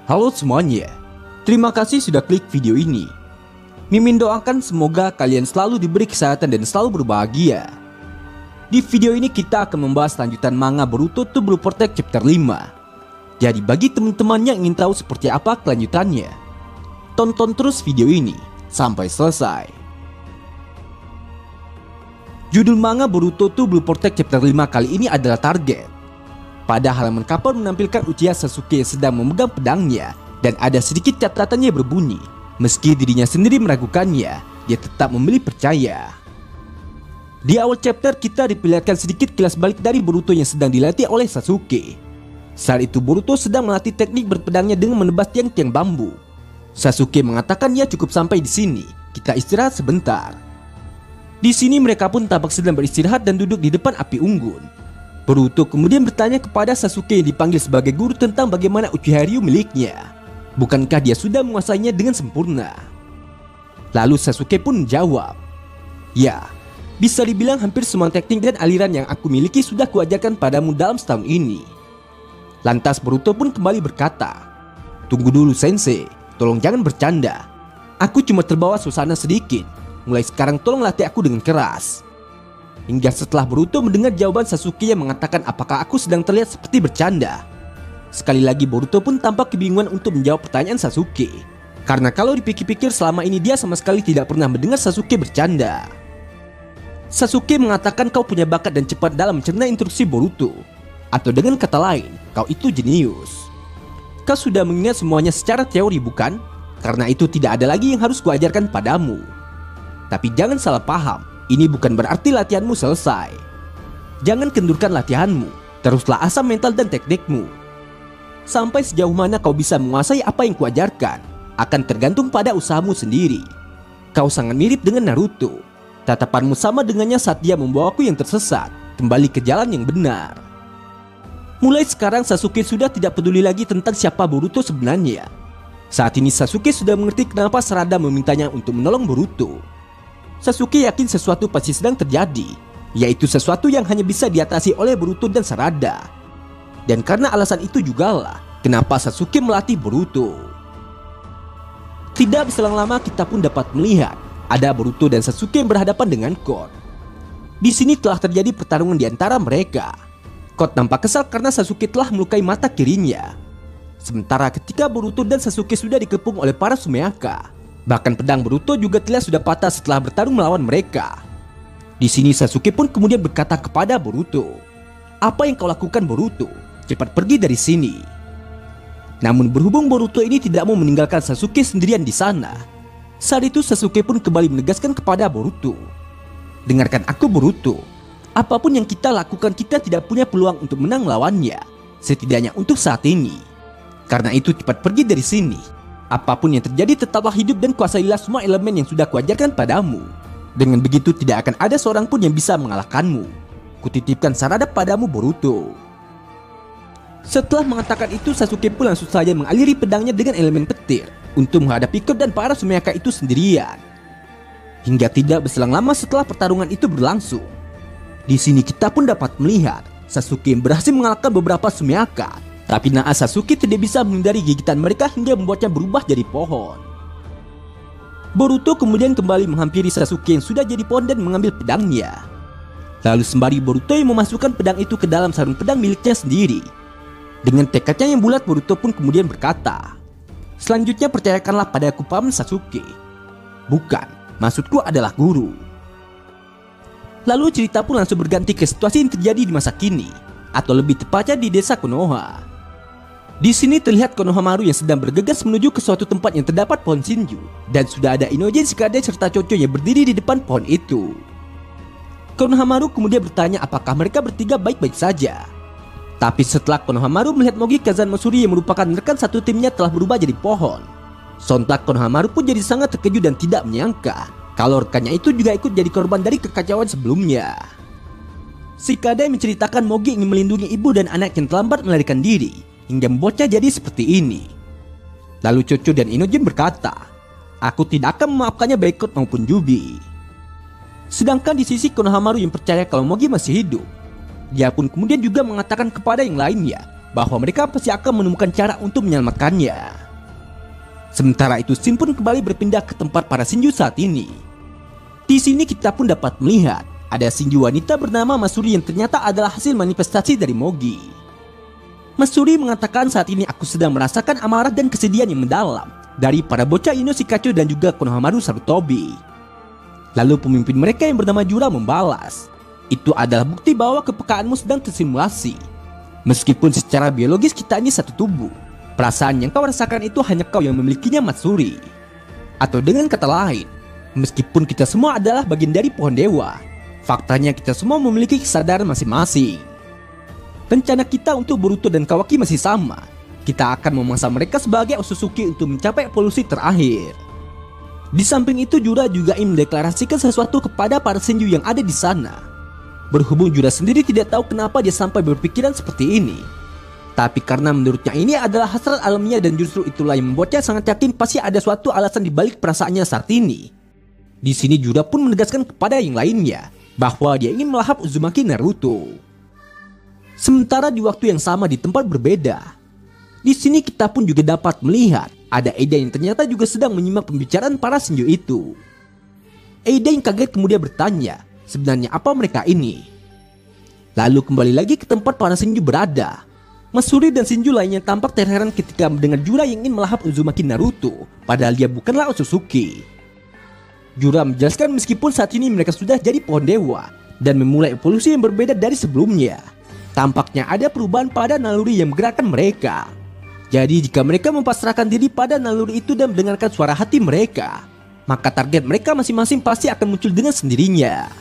Halo semuanya, terima kasih sudah klik video ini. Mimin doakan semoga kalian selalu diberi kesehatan dan selalu berbahagia. Di video ini kita akan membahas lanjutan manga Boruto to Blue Protect chapter 5. Jadi bagi teman-teman yang ingin tahu seperti apa kelanjutannya, tonton terus video ini sampai selesai. Judul manga Boruto to Blue Protect chapter 5 kali ini adalah Target. Pada halaman cover menampilkan Uchiha Sasuke yang sedang memegang pedangnya dan ada sedikit catatannya berbunyi, meski dirinya sendiri meragukannya, dia tetap memilih percaya. Di awal chapter kita diperlihatkan sedikit kilas balik dari Boruto yang sedang dilatih oleh Sasuke. Saat itu Boruto sedang melatih teknik berpedangnya dengan menebas tiang-tiang bambu. Sasuke mengatakan ya cukup sampai di sini, kita istirahat sebentar. Di sini mereka pun tampak sedang beristirahat dan duduk di depan api unggun. Boruto kemudian bertanya kepada Sasuke yang dipanggil sebagai guru tentang bagaimana Uchiha Ryu miliknya. Bukankah dia sudah menguasainya dengan sempurna? Lalu Sasuke pun menjawab, ya, bisa dibilang hampir semua teknik dan aliran yang aku miliki sudah kuajarkan padamu dalam setahun ini. Lantas Boruto pun kembali berkata, tunggu dulu sensei, tolong jangan bercanda. Aku cuma terbawa suasana sedikit. Mulai sekarang tolong latih aku dengan keras. Hingga setelah Boruto mendengar jawaban Sasuke yang mengatakan apakah aku sedang terlihat seperti bercanda. Sekali lagi Boruto pun tampak kebingungan untuk menjawab pertanyaan Sasuke. Karena kalau dipikir-pikir selama ini dia sama sekali tidak pernah mendengar Sasuke bercanda. Sasuke mengatakan kau punya bakat dan cepat dalam mencerna instruksi Boruto. Atau dengan kata lain, kau itu jenius. Kau sudah mengingat semuanya secara teori bukan? Karena itu tidak ada lagi yang harus kuajarkan padamu. Tapi jangan salah paham. Ini bukan berarti latihanmu selesai. Jangan kendurkan latihanmu, teruslah asah mental dan teknikmu. Sampai sejauh mana kau bisa menguasai apa yang kuajarkan akan tergantung pada usahamu sendiri. Kau sangat mirip dengan Naruto. Tatapanmu sama dengannya saat dia membawaku yang tersesat kembali ke jalan yang benar. Mulai sekarang Sasuke sudah tidak peduli lagi tentang siapa Boruto sebenarnya. Saat ini Sasuke sudah mengerti kenapa Sarada memintanya untuk menolong Boruto. Sasuke yakin sesuatu pasti sedang terjadi, yaitu sesuatu yang hanya bisa diatasi oleh Boruto dan Sarada. Dan karena alasan itu jugalah kenapa Sasuke melatih Boruto. Tidak berselang lama kita pun dapat melihat ada Boruto dan Sasuke yang berhadapan dengan Kot. Di sini telah terjadi pertarungan di antara mereka. Kot nampak kesal karena Sasuke telah melukai mata kirinya. Sementara ketika Boruto dan Sasuke sudah dikepung oleh para Sumeaka, bahkan pedang Boruto juga terlihat sudah patah setelah bertarung melawan mereka. Di sini Sasuke pun kemudian berkata kepada Boruto, apa yang kau lakukan Boruto? Cepat pergi dari sini. Namun berhubung Boruto ini tidak mau meninggalkan Sasuke sendirian di sana, saat itu Sasuke pun kembali menegaskan kepada Boruto, dengarkan aku Boruto, apapun yang kita lakukan kita tidak punya peluang untuk menang lawannya, setidaknya untuk saat ini. Karena itu cepat pergi dari sini. Apapun yang terjadi tetaplah hidup dan kuasailah semua elemen yang sudah kuajarkan padamu. Dengan begitu tidak akan ada seorang pun yang bisa mengalahkanmu. Kutitipkan Sarada padamu Boruto. Setelah mengatakan itu Sasuke pun langsung saja mengaliri pedangnya dengan elemen petir untuk menghadapi Kot dan para Sumeaka itu sendirian. Hingga tidak berselang lama setelah pertarungan itu berlangsung. Di sini kita pun dapat melihat Sasuke berhasil mengalahkan beberapa Sumeaka. Tapi naas Sasuke tidak bisa menghindari gigitan mereka hingga membuatnya berubah jadi pohon. Boruto kemudian kembali menghampiri Sasuke yang sudah jadi pohon dan mengambil pedangnya. Lalu sembari Boruto yang memasukkan pedang itu ke dalam sarung pedang miliknya sendiri. Dengan tekadnya yang bulat Boruto pun kemudian berkata, selanjutnya percayakanlah padaku paman Sasuke. Bukan, maksudku adalah guru. Lalu cerita pun langsung berganti ke situasi yang terjadi di masa kini, atau lebih tepatnya di desa Konoha. Di sini terlihat Konohamaru yang sedang bergegas menuju ke suatu tempat yang terdapat pohon Shinju, dan sudah ada Inogen, Shikade serta Chocho yang berdiri di depan pohon itu. Konohamaru kemudian bertanya apakah mereka bertiga baik-baik saja. Tapi setelah Konohamaru melihat Mogi Kazan Matsuri yang merupakan rekan satu timnya telah berubah jadi pohon, sontak Konohamaru pun jadi sangat terkejut dan tidak menyangka kalau rekannya itu juga ikut jadi korban dari kekacauan sebelumnya. Shikade menceritakan Mogi ingin melindungi ibu dan anak yang terlambat melarikan diri hingga membuatnya jadi seperti ini. Lalu Chocho dan Inogen berkata, aku tidak akan memaafkannya baik Kot maupun Jubi. Sedangkan di sisi Konohamaru yang percaya kalau Mogi masih hidup, dia pun kemudian juga mengatakan kepada yang lainnya bahwa mereka pasti akan menemukan cara untuk menyelamatkannya. Sementara itu Shin pun kembali berpindah ke tempat para Shinju saat ini. Di sini kita pun dapat melihat ada Shinju wanita bernama Masuri yang ternyata adalah hasil manifestasi dari Mogi. Masuri mengatakan, saat ini aku sedang merasakan amarah dan kesedihan yang mendalam dari para bocah Ino Shikacho dan juga Konohamaru Sarutobi. Lalu pemimpin mereka yang bernama Jura membalas, itu adalah bukti bahwa kepekaanmu sedang tersimulasi. Meskipun secara biologis kita ini satu tubuh, perasaan yang kau rasakan itu hanya kau yang memilikinya, Matsuri. Atau dengan kata lain, meskipun kita semua adalah bagian dari pohon dewa, faktanya kita semua memiliki kesadaran masing-masing. Rencana kita untuk Boruto dan Kawaki masih sama. Kita akan memangsa mereka sebagai Otsutsuki untuk mencapai evolusi terakhir. Di samping itu Jura juga ingin mendeklarasikan sesuatu kepada para Shinju yang ada di sana. Berhubung Jura sendiri tidak tahu kenapa dia sampai berpikiran seperti ini, tapi karena menurutnya ini adalah hasrat alamiah dan justru itulah yang membuatnya sangat yakin pasti ada suatu alasan di balik perasaannya saat ini. Di sini Jura pun menegaskan kepada yang lainnya bahwa dia ingin melahap Uzumaki Naruto. Sementara di waktu yang sama di tempat berbeda, di sini kita pun juga dapat melihat ada Eida yang ternyata juga sedang menyimak pembicaraan para Shinju itu. Eida yang kaget kemudian bertanya, sebenarnya apa mereka ini? Lalu kembali lagi ke tempat para Shinju berada. Masuri dan Shinju lainnya tampak terheran ketika mendengar Jura yang ingin melahap Uzumaki Naruto, padahal dia bukanlah Otsutsuki. Jura menjelaskan meskipun saat ini mereka sudah jadi pohon dewa dan memulai evolusi yang berbeda dari sebelumnya, tampaknya ada perubahan pada naluri yang menggerakkan mereka. Jadi jika mereka mempasrahkan diri pada naluri itu dan mendengarkan suara hati mereka, maka target mereka masing-masing pasti akan muncul dengan sendirinya.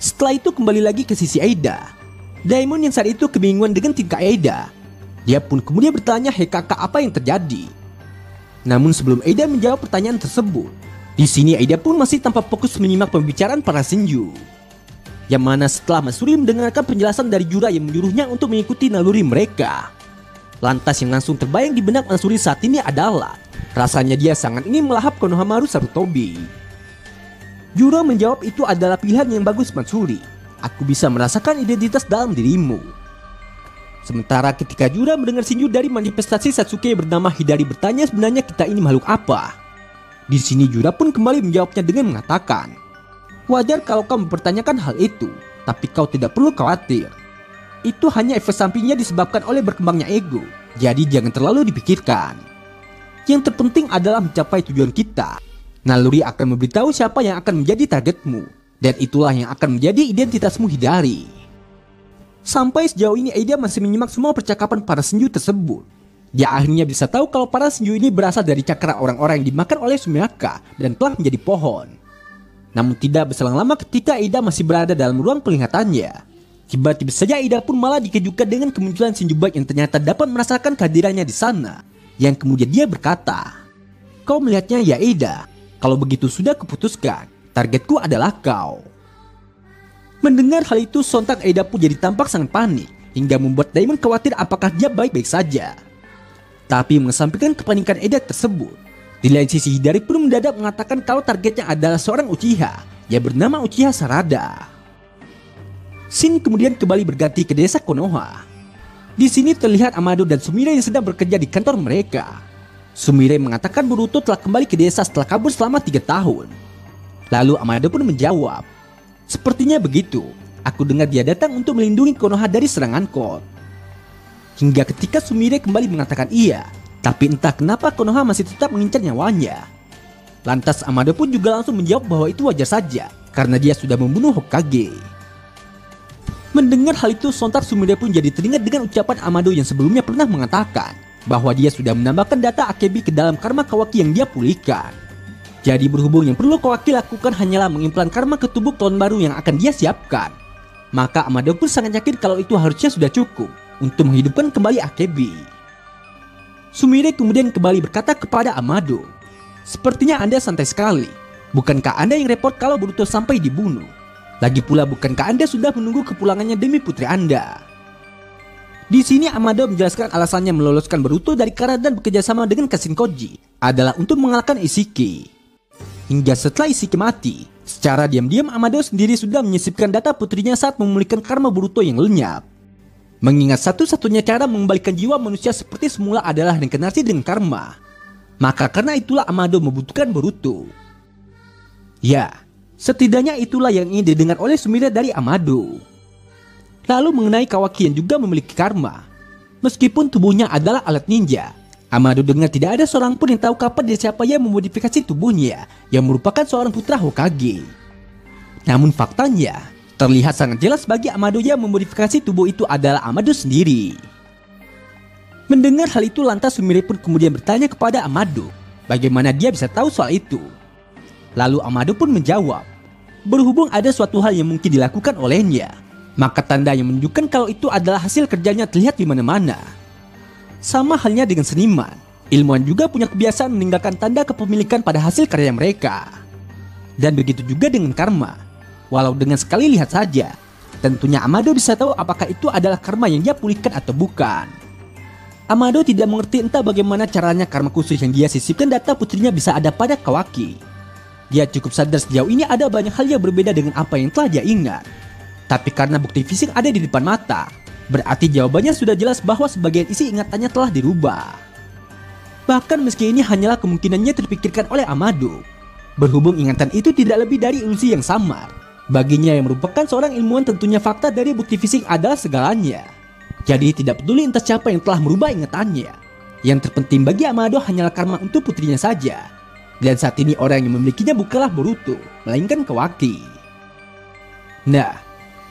Setelah itu kembali lagi ke sisi Eida. Daimon yang saat itu kebingungan dengan tingkah Eida. Dia pun kemudian bertanya, "Hei kakak, apa yang terjadi?" Namun sebelum Eida menjawab pertanyaan tersebut, di sini Eida pun masih tampak fokus menyimak pembicaraan para Shinju. Yang mana setelah Masuri mendengarkan penjelasan dari Jura yang menyuruhnya untuk mengikuti naluri mereka, lantas yang langsung terbayang di benak Masuri saat ini adalah rasanya dia sangat ingin melahap Konohamaru Sarutobi. Jura menjawab, "Itu adalah pilihan yang bagus, Matsuri. Aku bisa merasakan identitas dalam dirimu." Sementara ketika Jura mendengar Shinju dari manifestasi Satsuki bernama Hidari bertanya, sebenarnya kita ini makhluk apa? Di sini Jura pun kembali menjawabnya dengan mengatakan, "Wajar kalau kau mempertanyakan hal itu, tapi kau tidak perlu khawatir. Itu hanya efek sampingnya disebabkan oleh berkembangnya ego, jadi jangan terlalu dipikirkan. Yang terpenting adalah mencapai tujuan kita. Naluri akan memberitahu siapa yang akan menjadi targetmu, dan itulah yang akan menjadi identitasmu, Hidari." Sampai sejauh ini Eida masih menyimak semua percakapan para Shinju tersebut. Dia akhirnya bisa tahu kalau para Shinju ini berasal dari cakra orang-orang yang dimakan oleh Sumiyaka dan telah menjadi pohon. Namun tidak berselang lama ketika Eida masih berada dalam ruang penglihatannya, tiba-tiba saja Eida pun malah dikejutkan dengan kemunculan Shinju baik yang ternyata dapat merasakan kehadirannya di sana. Yang kemudian dia berkata, "Kau melihatnya ya Eida? Kalau begitu sudah kuputuskan, targetku adalah kau." Mendengar hal itu sontak Eida pun jadi tampak sangat panik, hingga membuat Daimon khawatir apakah dia baik-baik saja. Tapi mengesampingkan kepanikan Eida tersebut, di lain sisi Hidari pun mendadak mengatakan kalau targetnya adalah seorang Uchiha yang bernama Uchiha Sarada. Shin kemudian kembali berganti ke desa Konoha. Di sini terlihat Amado dan Sumire yang sedang bekerja di kantor mereka. Sumire mengatakan Boruto telah kembali ke desa setelah kabur selama 3 tahun. Lalu Amado pun menjawab, "Sepertinya begitu. Aku dengar dia datang untuk melindungi Konoha dari serangan Code." Hingga ketika Sumire kembali mengatakan iya, tapi entah kenapa Konoha masih tetap mengincar nyawanya. Lantas Amado pun juga langsung menjawab bahwa itu wajar saja, karena dia sudah membunuh Hokage. Mendengar hal itu sontak Sumire pun jadi teringat dengan ucapan Amado yang sebelumnya pernah mengatakan bahwa dia sudah menambahkan data Akebi ke dalam karma Kawaki yang dia pulihkan. Jadi berhubung yang perlu Kawaki lakukan hanyalah mengimplan karma ke tubuh klon baru yang akan dia siapkan, maka Amado pun sangat yakin kalau itu harusnya sudah cukup untuk menghidupkan kembali Akebi. Sumire kemudian kembali berkata kepada Amado, "Sepertinya Anda santai sekali. Bukankah Anda yang repot kalau Boruto sampai dibunuh? Lagi pula bukankah Anda sudah menunggu kepulangannya demi putri Anda?" Di sini Amado menjelaskan alasannya meloloskan Boruto dari Kara dan bekerjasama dengan Kashinkoji adalah untuk mengalahkan Isshiki. Hingga setelah Isshiki mati, secara diam-diam Amado sendiri sudah menyisipkan data putrinya saat memulihkan karma Boruto yang lenyap. Mengingat satu-satunya cara mengembalikan jiwa manusia seperti semula adalah reinkarnasi dengan karma, maka karena itulah Amado membutuhkan Boruto. Ya, setidaknya itulah yang ingin didengar oleh Sumire dari Amado. Lalu mengenai Kawaki yang juga memiliki karma. Meskipun tubuhnya adalah alat ninja, Amado dengar tidak ada seorang pun yang tahu kapan dan siapa yang memodifikasi tubuhnya yang merupakan seorang putra Hokage. Namun faktanya, terlihat sangat jelas bagi Amado yang memodifikasi tubuh itu adalah Amado sendiri. Mendengar hal itu lantas Sumire pun kemudian bertanya kepada Amado bagaimana dia bisa tahu soal itu. Lalu Amado pun menjawab, berhubung ada suatu hal yang mungkin dilakukan olehnya, maka tanda yang menunjukkan kalau itu adalah hasil kerjanya terlihat di mana-mana. Sama halnya dengan seniman, ilmuwan juga punya kebiasaan meninggalkan tanda kepemilikan pada hasil karya mereka. Dan begitu juga dengan karma. Walau dengan sekali lihat saja, tentunya Amado bisa tahu apakah itu adalah karma yang dia pulihkan atau bukan. Amado tidak mengerti entah bagaimana caranya karma khusus yang dia sisipkan data putrinya bisa ada pada Kawaki. Dia cukup sadar sejauh ini ada banyak hal yang berbeda dengan apa yang telah dia ingat. Tapi karena bukti fisik ada di depan mata, berarti jawabannya sudah jelas bahwa sebagian isi ingatannya telah dirubah. Bahkan meski ini hanyalah kemungkinannya terpikirkan oleh Amado, berhubung ingatan itu tidak lebih dari ilusi yang samar. Baginya yang merupakan seorang ilmuwan tentunya fakta dari bukti fisik adalah segalanya. Jadi tidak peduli entah siapa yang telah merubah ingatannya. Yang terpenting bagi Amado hanyalah karma untuk putrinya saja. Dan saat ini orang yang memilikinya bukanlah Boruto, melainkan Kawaki. Nah,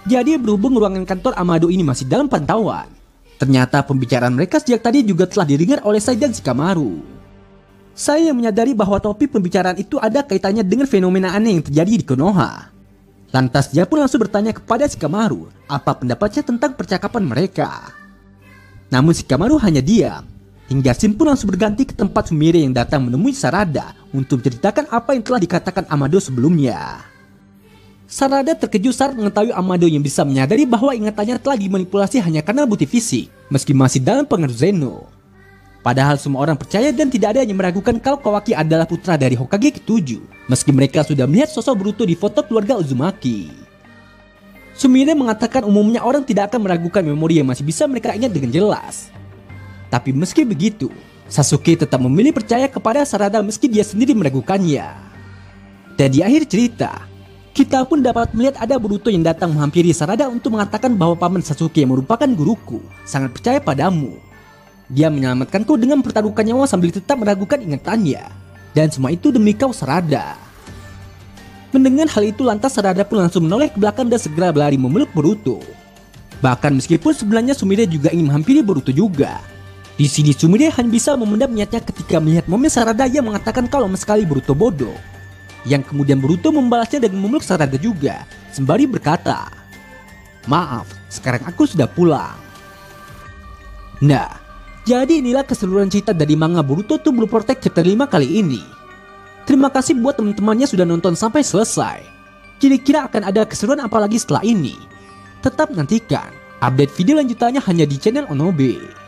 jadi berhubung ruangan kantor Amado ini masih dalam pantauan, ternyata pembicaraan mereka sejak tadi juga telah didengar oleh Sai dan Shikamaru. Saya menyadari bahwa topik pembicaraan itu ada kaitannya dengan fenomena aneh yang terjadi di Konoha. Lantas dia pun langsung bertanya kepada Shikamaru apa pendapatnya tentang percakapan mereka. Namun Shikamaru hanya diam, hingga Shin pun langsung berganti ke tempat Sumire yang datang menemui Sarada untuk menceritakan apa yang telah dikatakan Amado sebelumnya. Sarada terkejut saat mengetahui Amado yang bisa menyadari bahwa ingatannya telah dimanipulasi hanya karena bukti fisik, meski masih dalam pengaruh Zeno. Padahal semua orang percaya dan tidak ada yang meragukan kalau Kawaki adalah putra dari Hokage ke-7, meski mereka sudah melihat sosok Boruto di foto keluarga Uzumaki. Sumire mengatakan umumnya orang tidak akan meragukan memori yang masih bisa mereka ingat dengan jelas. Tapi meski begitu, Sasuke tetap memilih percaya kepada Sarada meski dia sendiri meragukannya. Dan di akhir cerita, kita pun dapat melihat ada Boruto yang datang menghampiri Sarada untuk mengatakan bahwa paman Sasuke yang merupakan guruku sangat percaya padamu. Dia menyelamatkanku dengan mempertaruhkan nyawa sambil tetap meragukan ingatannya. Dan semua itu demi kau Sarada. Mendengar hal itu lantas Sarada pun langsung menoleh ke belakang dan segera berlari memeluk Boruto. Bahkan meskipun sebenarnya Sumire juga ingin menghampiri Boruto juga. Di sini Sumire hanya bisa memendam niatnya ketika melihat momen Sarada yang mengatakan kalau sekali Boruto bodoh. Yang kemudian Boruto membalasnya dengan memeluk Sarada juga, sembari berkata, "Maaf, sekarang aku sudah pulang." Nah, jadi inilah keseluruhan cerita dari manga Boruto to Blue Protect chapter 5 kali ini. Terima kasih buat teman-temannya sudah nonton sampai selesai. Kira-kira akan ada keseruan apa lagi setelah ini? Tetap nantikan update video lanjutannya hanya di channel Onobe.